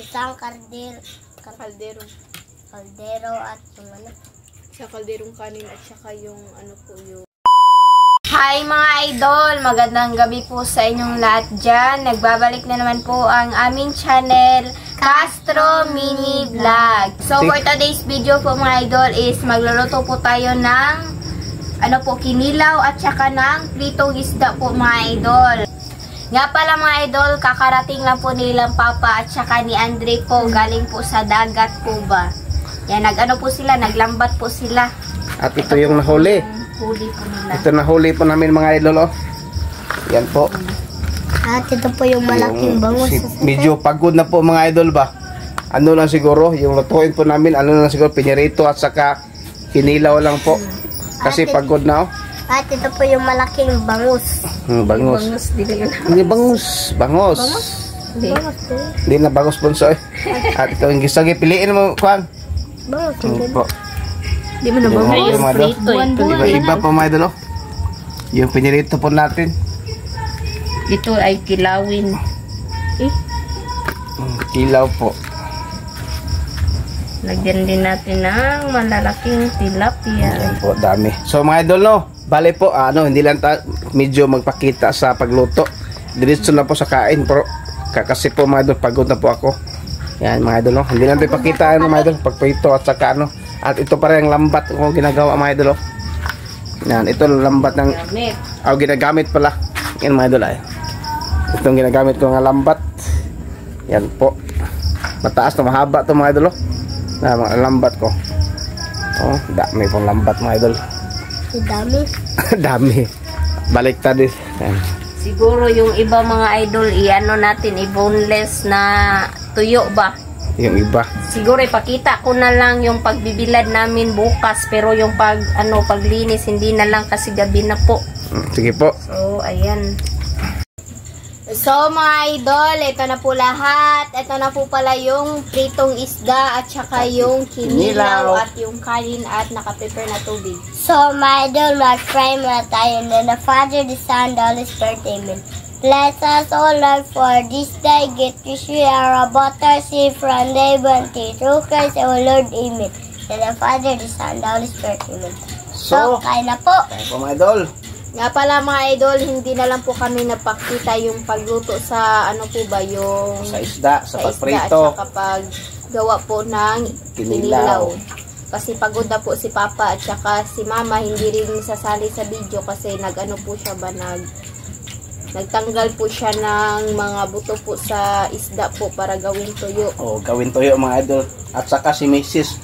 isang kaldero at yung ano. Sa kalderong kanin at saka yung ano po yung... Hi mga idol! Magandang gabi po sa inyong lahat dyan. Nagbabalik na naman po ang aming channel, Castro Mini Vlog. So for today's video po mga idol is magluluto po tayo ng kinilaw at saka ng pritong isda po mga idol. Nga pala mga idol, kakarating lang po nilang Papa at saka ni Andre po, galing po sa dagat po ba. Yan, naglambat po sila. At ito yung nahuli. Huli po nila. Ito nahuli po namin mga idol, oh. Yan po. At ito po yung malaking bangus. Medyo pagod na po mga idol ba. Ano lang siguro, yung lutuin po namin, pinirito at saka kinilaw lang po. Kasi pagod na, oh. At ito po yung malaking bangus. Bangus. Bangus, dili yun. Hindi bangus. Bangos. Hindi. Hindi na bangus po so, eh. At ito yung gisagi. Piliin mo, Kwan. Bangus. Po. Di mo na bangus. Prito. Iba po mga idol, oh. Yung pinirito po natin. Ito ay kilawin. Kilaw po. Lagyan din natin ng malalaking tilapia. Yan po, dami. So mga idol, no, bale po, hindi lang medyo magpakita sa pagluto. Diretso na po sa kain, pero kasi po mga idol, pagod na po ako. Yan mga idol, no, hindi lang tayo pakita mga idol, pagprito at saka at ito pa rin ang lambat kung ginagawa mga idol, oh. Yan, ito lambat ng ginagamit pala. Yan mga idol, ay. Itong ginagamit ko ng lambat. Yan po. Mataas na mahaba ito mga idol, oh. Na mga lambat ko. Oh, dami pong lambat mga idol. Dami. Dami. Baliktad din. Siguro yung iba mga idol, natin, i-boneless na tuyo ba? Yung iba. Siguro ipakita ko na lang yung pagbibilad namin bukas, pero yung paglinis hindi na lang kasi gabi na po. Sige po. So, ayan. So mga idol, ito na po lahat. Ito na po pala yung pritong isda at saka yung kinilaw at yung kanin at nakaprepare na tubig. So my idol, mag-fry muna tayo. And then the Father, the Son, the Holy Spirit, amen. Bless us, O Lord, for this day. Get which we are about to see from day bounty. Through Christ, O Lord, amen. And the Father, the Son, the Holy Spirit, amen. So kain na po. Kain po mga idol. Nga pala mga idol, hindi na lang po kami napakita yung pagluto sa yung sa isda, sa pagprito. At saka paggawa po ng kinilaw. Kasi pagod na po si Papa at saka si Mama, hindi rin sasali sa video kasi nagtanggal po siya ng mga buto po sa isda po para gawin tuyo. Oh, gawin tuyo mga idol. At saka si Mrs.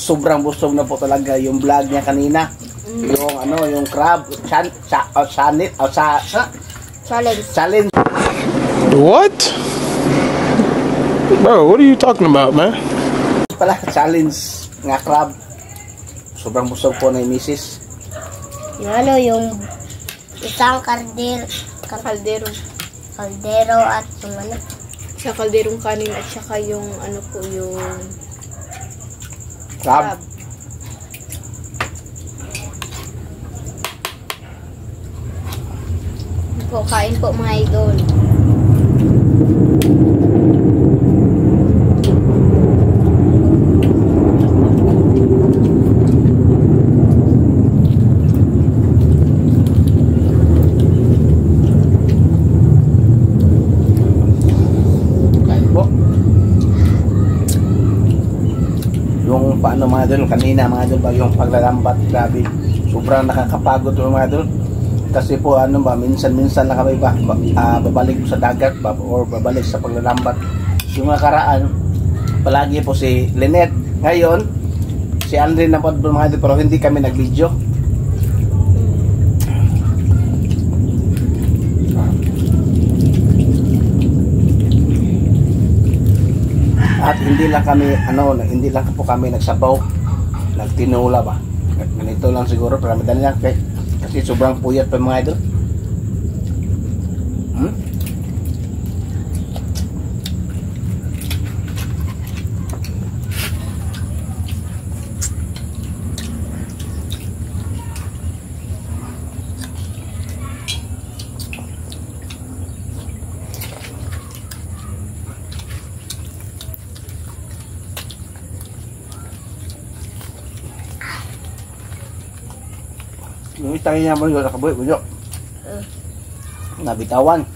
sobrang busog na po talaga yung vlog niya kanina. Yung crab challenge. What? Bro, what are you talking about, man? Pala challenge nga crab. Sobrang busog po na yung Mrs. Yung isang kaldero at yung ano. Sa kalderong kanin at saka yung yung... Crab. Po, kain po mga idol. Kain po. Yung paano mga idol, kanina mga idol, yung paglalambat, grabe. Sobrang nakakapagod mga idol. Kasi po minsan-minsan na kami babalik sa dagat or babalik sa paglalambat. Yung nakaraan, palagi po si Lynette. Ngayon, si Andre na po mga idol, pero hindi kami nag-video. At hindi lang po kami nagsabaw, nagtinula ba. Ganito lang siguro, pero madali lang kasi sobrang puyat pa mga idol. Yung isang niya mo yun, nakabuhi mo yun. Nabitawan.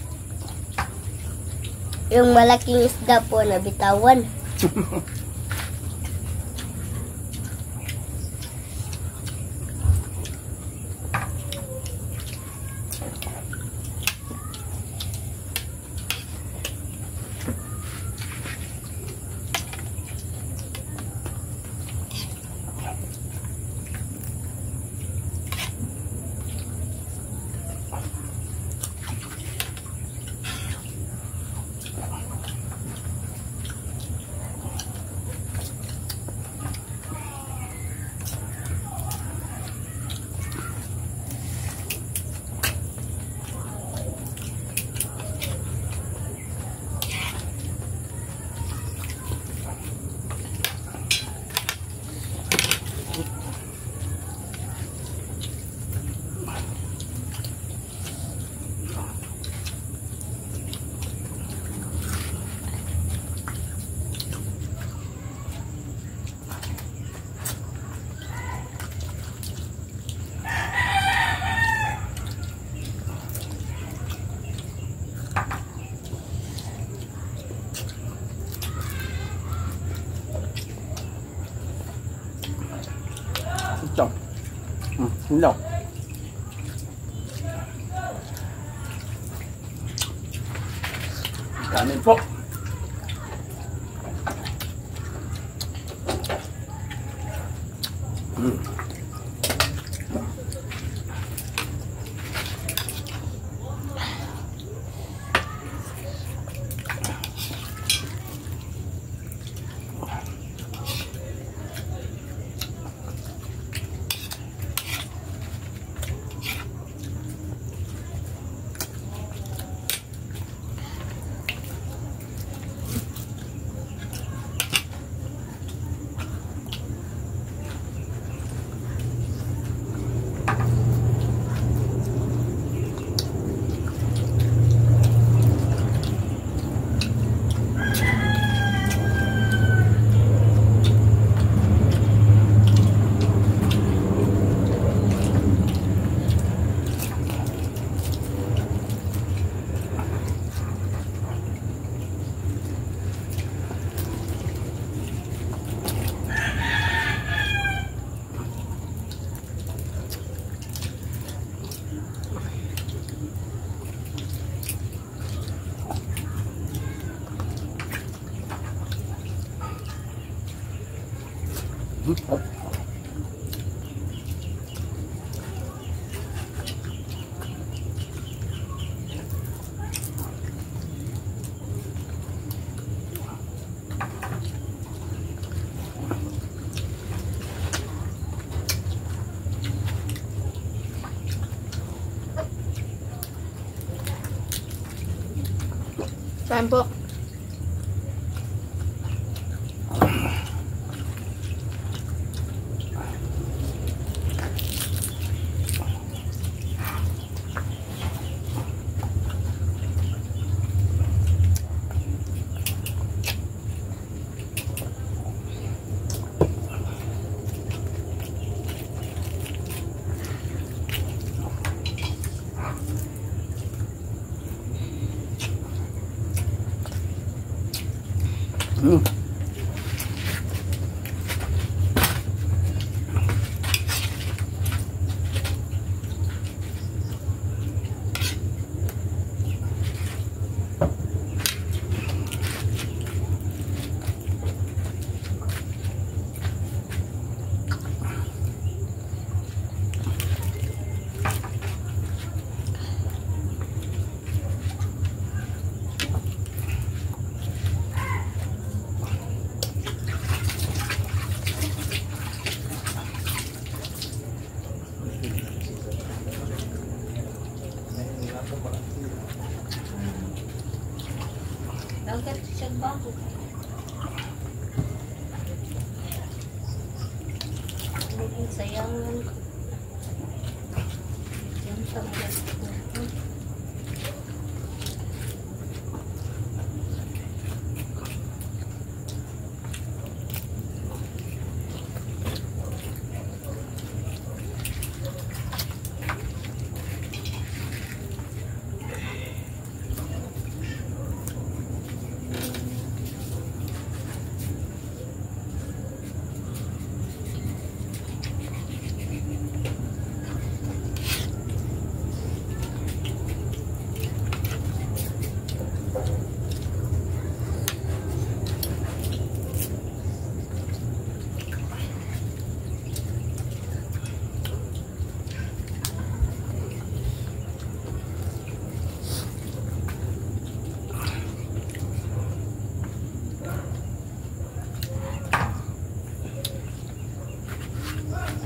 Yung malaking isda po, nabitawan. Ito. Hindi. Kanin po. Saan po? Dagat siya bago. Naging sayangan ko. Yan sa mga ko.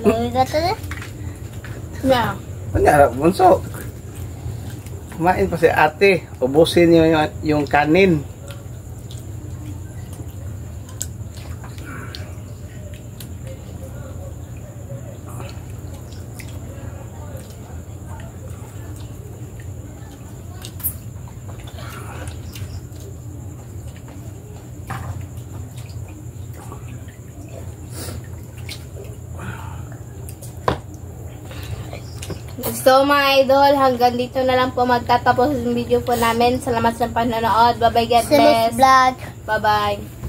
Lumigat na. Yeah. Kunyara, bunso. Kumain pa si ate. Ubusin niyo yung kanin. So mga idol, hanggang dito na lang po magtatapos yung video po namin. Salamat sa panonood. Bye-bye, God Simis bless. Vlog. Bye-bye.